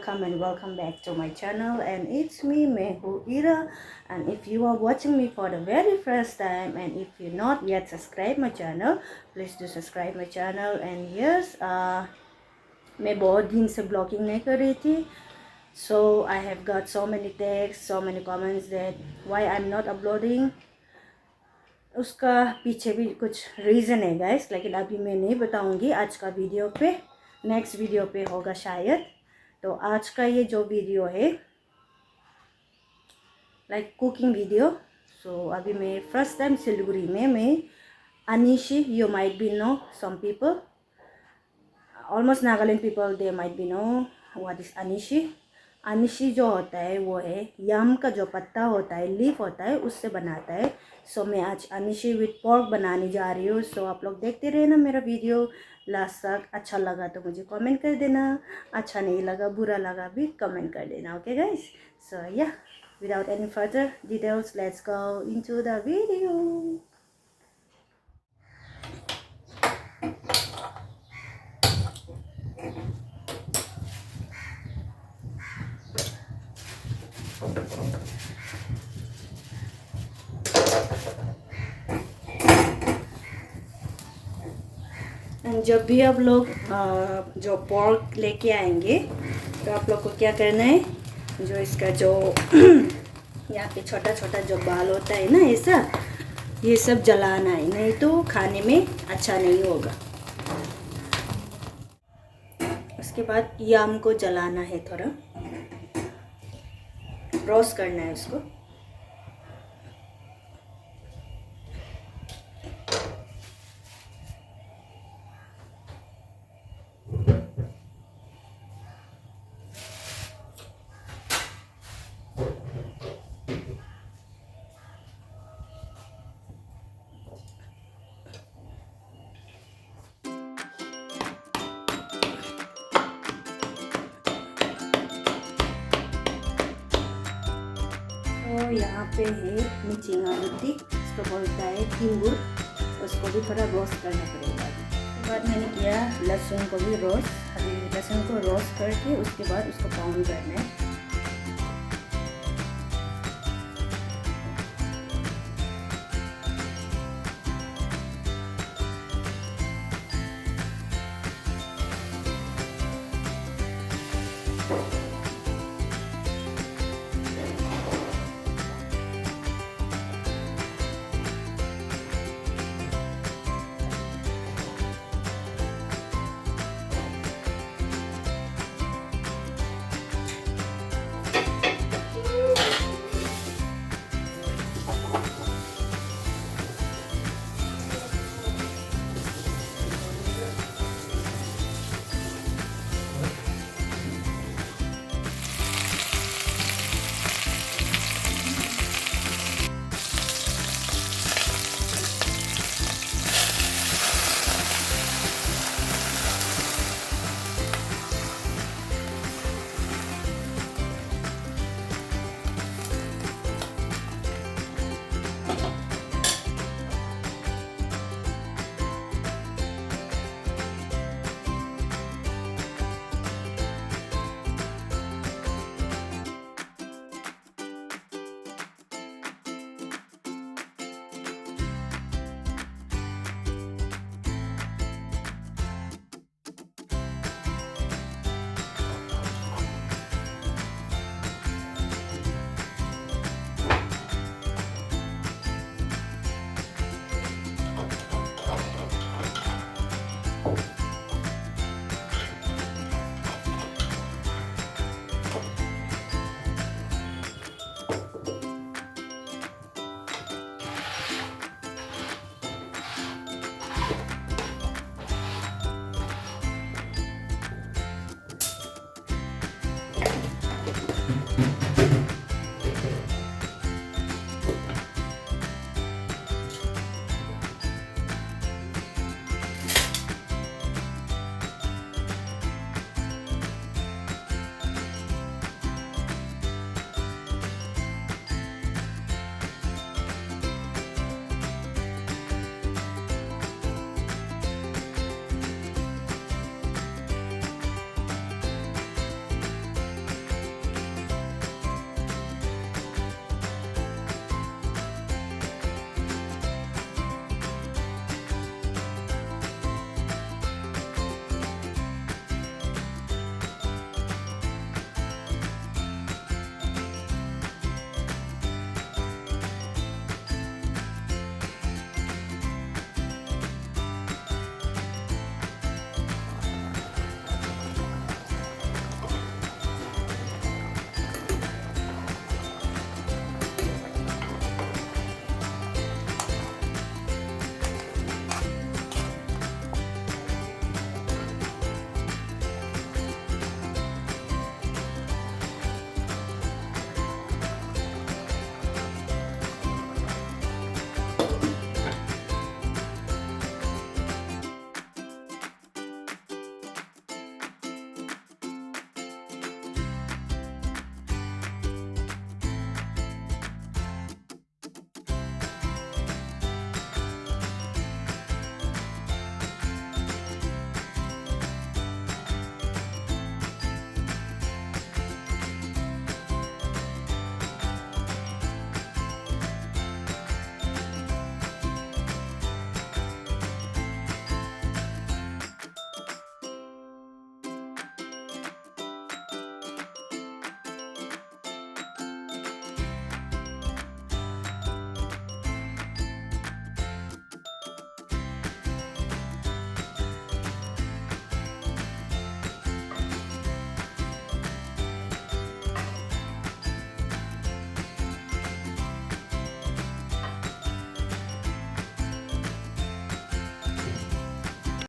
welcome and welcome back to my channel, and it's me, Mehu Ira. And if you are watching me for the very first time, and if you not yet subscribe my channel, please do subscribe my channel. And yes, मैं बहुत दिन से blogging नहीं कर रही थी, so I have got so many texts, so many comments that why I'm not uploading. उसका पीछे भी कुछ रीज़न है गाइस, लेकिन अभी मैं नहीं बताऊंगी, आज का वीडियो पे, नेक्स्ट वीडियो पे होगा शायद। तो आज का ये जो वीडियो है लाइक कुकिंग वीडियो। सो अभी मैं फर्स्ट टाइम सिलीगुड़ी में, मैं anishi, you might be know some people, almost Nagaland people they might be know what is anishi. Anishi जो होता है वो है यम का जो पत्ता होता है, लीफ होता है, उससे बनाता है। सो मैं आज अनिशी विथ पोर्क बनाने जा रही हूँ। सो आप लोग देखते रहे ना मेरा वीडियो लास्ट तक। अच्छा लगा तो मुझे कमेंट कर देना, अच्छा नहीं लगा, बुरा लगा भी कमेंट कर देना। ओके गाइस, सो या without any further details, let's go into the video. जब भी आप लोग जो पोर्क लेके आएंगे तो आप लोग को क्या करना है, जो इसका जो यहाँ पे छोटा छोटा जो बाल होता है ना, ऐसा ये सब जलाना है, नहीं तो खाने में अच्छा नहीं होगा। उसके बाद याम को जलाना है, थोड़ा रोस्ट करना है उसको। तो यहाँ पे है मिचिंग आलूती, इसको बोलता है किंगुर, उसको भी थोड़ा रोस्ट करना पड़ेगा। उसके बाद मैंने किया लहसुन को भी रोस्ट, अभी लहसुन को रोस्ट करके उसके बाद उसको पाउंड करना है।